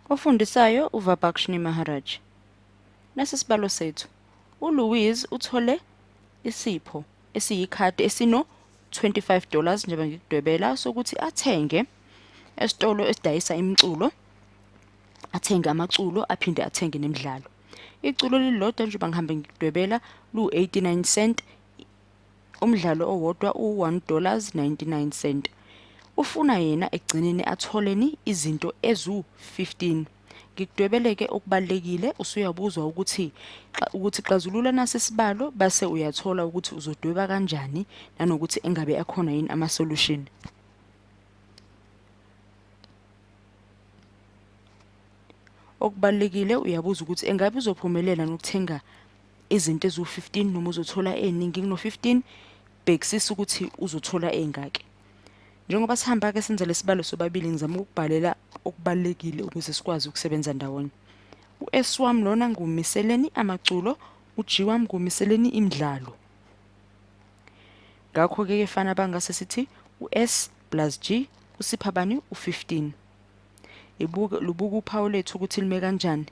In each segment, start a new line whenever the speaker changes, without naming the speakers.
Ofundisayo uVabhakshini Maharaj. Nasi sibalo sethu. ULouise uthole isipho esiyikhadi esino $25 njengoba ngikudwebela sokuthi athenge esitolo esidayisa imculo, athenge amaculo aphinde athenge nemidlalo. Iculo lilodwa njengoba ngihambe ngikudwebela lu-89 cent, umdlalo owodwa u$1.99. Ufuna yena egcineni atholeni izinto ezu-15. Ngikudwebeleke okubalekile usuyabuzwa ukuthi xazulula nasi isibalo base uyathola ukuthi uzodweba kanjani nanokuthi engabe akhona yini ama-solution. Okubalekile uyabuza ukuthi engabe uzophumelela nokuthenga izinto ezu-15 noma uzothola eningi kuno-15, bhekisisa ukuthi uzothola engaki. Njengoba sihamba ke senza lesibalo sobabili ngizama ukubhalela okubalekile ukuze sikwazi ukusebenza ndawonye. U-S wami lona ngumiseleni amaculo, u-G wami ngumiseleni imidlalo. Ngakho ke efana bangase sithi u-S plus G usipha bani u-15. Lubuka uphawu lethu ukuthi lime kanjani.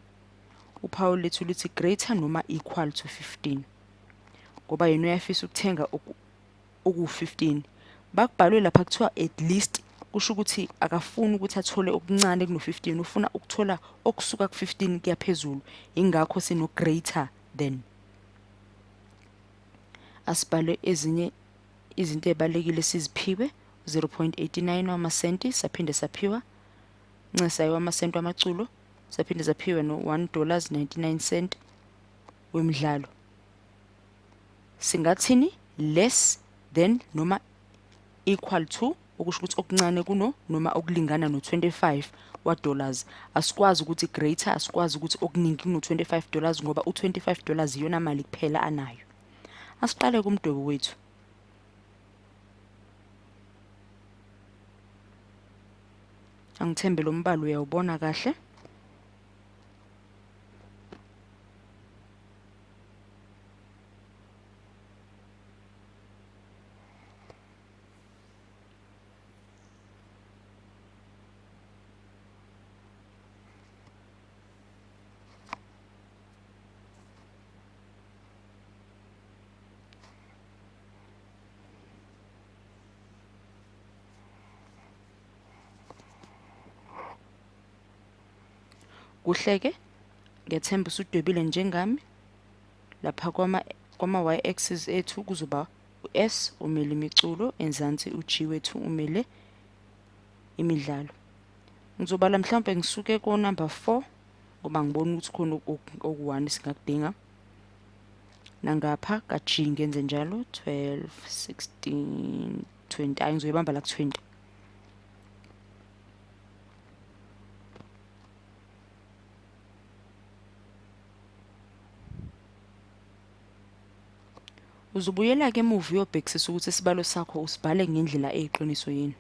Uphawu lethu lithi greater noma equal to 15. Ngoba yena uyafisa ukuthenga oku-15. Bakubhalwe lapha kuthiwa at least kusho ukuthi akafuni ukuthi athole okuncane kuno-15, ufuna ukuthola okusuka ku-15 kuya phezulu. Ingakho sino greater than. Asibhale ezinye izinto ezibalekile siziphiwe 0.89 wamasenti saphinde saphiwa ncesayo wamasenti wamaculo saphinde saphiwe no $1.99 wemidlalo. Singathini less than noma equal to okusho ukuthi okuncane kuno noma okulingana no$25 wa-dollars. Asikwazi ukuthi greater, asikwazi ukuthi okuningi kuno$25 ngoba u$25 iyona mali kuphela anayo. Asiqale kumdwebo wethu. Angithembe lo mbalo uyawubona kahle. Kuhleke ngiyethemba usudwebile njengami. Lapha kwama y-axis ethu kuzoba u-S umele imiculo, enzansi u-G wethu umele imidlalo. Ngizobala mhlawumbe ngisuke ko number 4 ngoba ngibona ukuthi khona oku1 singakudinga. Nangapha ka-G ngenze njalo 12, 16, 20. Hayi ngizoyibamba la ku-20. Uzubuyela ke emuva uyobhekisisa ukuthi isibalo sakho usibhale ngendlela eyiqiniso yini.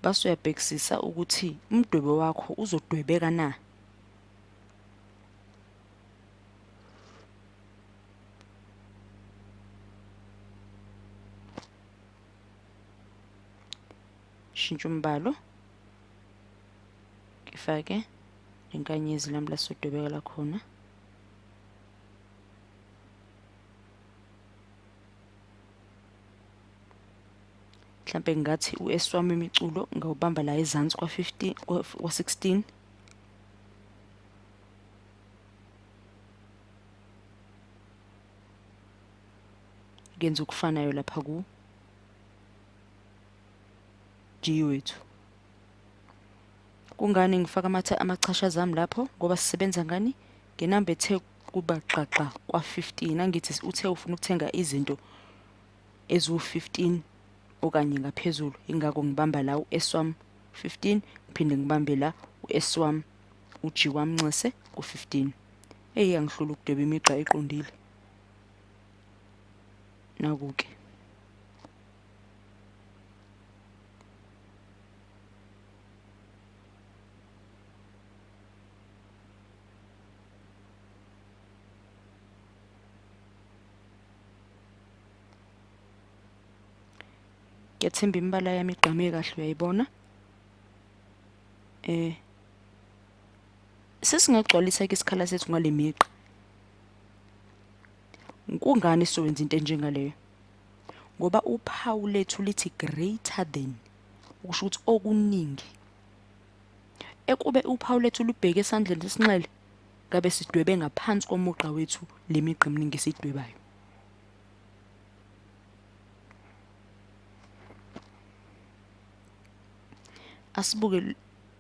Base uyabhekisisa ukuthi umdwebo wakho uzodwebeka na. Shintsha umbalo. Ngifake inkanyezi lami la sodwebeka khona. Mhlambe ngathi u-S wami imiculo ngawubamba la ezansi kwa-15 kwa-16. Ngenza ukufanayo lapha ku G wethu. Kungani ngifaka amachashaza ami lapho ngoba sisebenza ngani ngenamba ethe kuba xaxa kwa-15. Angithi uthe ufuna ukuthenga izinto ezu-15 okanye ngaphezulu. Ingakho ngibamba la u-S wami 15 ngiphinde ngibambe la u-S wami u-G wami ncese ku-15. Angihlula ukudweba imigqa eqondile. Naku-ke. Ngiyethemba imbala yami igqame kahle uyayibona. Sesingagcwalisa ke isikhala sethu ngale migqa. Kungani sizowenza into enjengaleyo? Ngoba uphawu lethu lithi greater than, ukusho ukuthi okuningi. Ekube uphawu lethu lubheke esandleni sesinxele, ngabe sidwebe ngaphansi komugqa wethu le migqa eminingi esiyidwebayo. Asibuke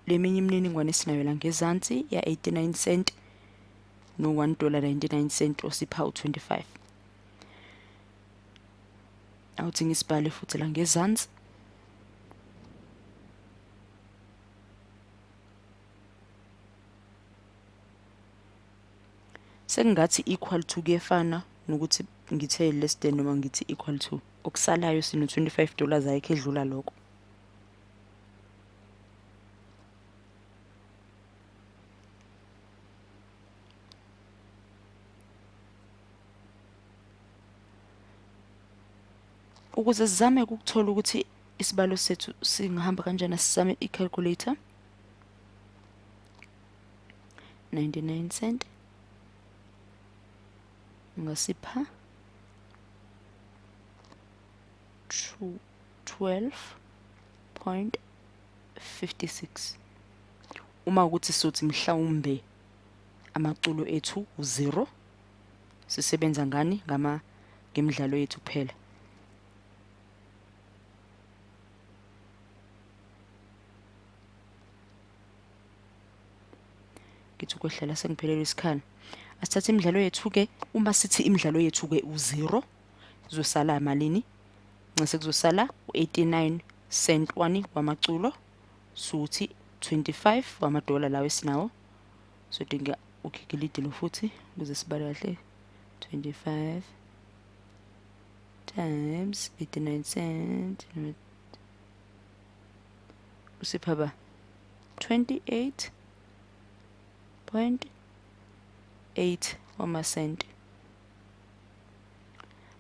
leminye imininingwane esinayo la ngezansi ya 89 cent no $1.99 osipha u25. Awuthi ngisibhale futhi la ngezansi. Sekungathi equal to kuyefana nokuthi ngithe less than noma ngithi equal to. Okusalayo sino $25 ayikho edlula lokho. Ukuze sizame ukuthola ukuthi isibalo sethu singahamba kanjani, asizame i-calculator. 99 cent ngasipha 12.56. Uma ukuthi sothi mhlawumbe amaculo ethu u0, sisebenza ngani ngemidlalo yethu kuphela. Ngithi ukwehlela sengiphelelwe isikhala. Asithathe imidlalo yethu ke, uma sithi imidlalo yethu ke u0, kuzosala malini? Ngase kuzosala u89 cent wani wamaculo, suthi 25 wamadola lawo esinawo. So dinga ukhikilide lo futhi ukuze sibale kahle. 25 times 89 cent usipha ba 28.8 wamasenti.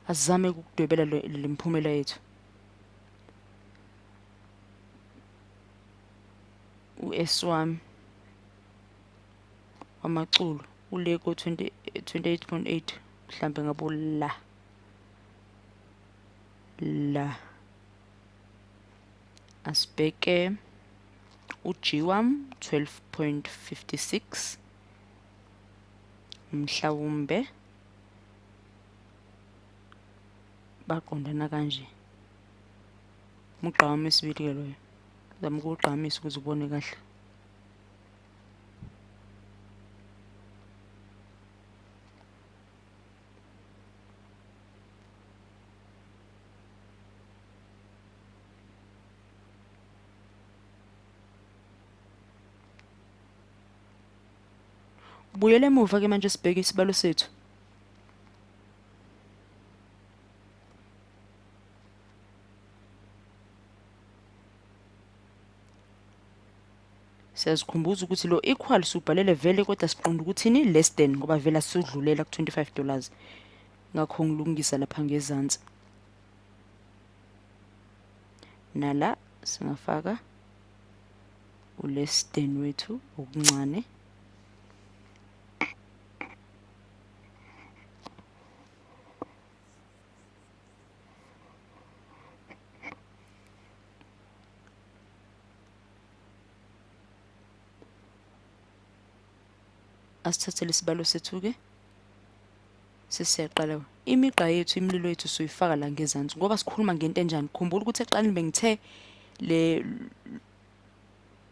Asizame ukudwebela le mphumela yethu. US wami wamaculo ule ko 28.8 mhlambe ngabo la asibheke uG wami 12.56 mhlawumbe baqondana kanje. Umugqa wami esibili ke loyo. Zama ukuqhamisa ukuze ubone kahle. Buyele emuva ke manje sibheke isibalo sethu. Siyazikhumbuza ukuthi lo equal subhalele vele kodwa siqonda ukuthini less than ngoba vele asudlulela ku$25. Ngakho ngilungisa lapha ngezansi. Nala singafaka u-less than wethu okuncane. Asithathe lesibalo sethu ke sesiyaqala. Imigqa yethu imililo yethu soyifaka la ngezansi ngoba sikhuluma ngento enjani. Khumbula ukuthi eqaleni bengithe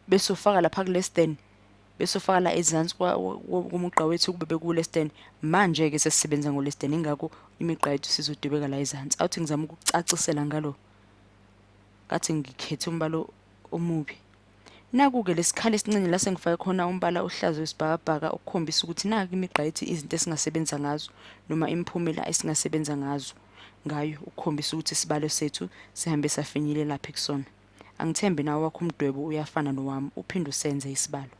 bese ufaka lapha ku less than, bese ufaka la ezansi komugqa wethu kube beku less than. Manje ke sesisebenza ngo less than, ingakho imigqa yethu sizodwebeka la ezansi. Awuthi ngizama ukucacisela ngalo, kathi ngikhethe umbalo omubi. Naku-ke lesikhala esincane la sengifake khona umbala ohlaza wesibhakabhaka ukukhombisa ukuthi naku imigqa yethu izinto esingasebenza ngazo noma imiphumela esingasebenza ngayo ukukhombisa ukuthi isibalo sethu sihambe safinyelela lapha kusona. Angithembe nawe wakho umdwebo uyafana nowami, uphinde usenze isibalo.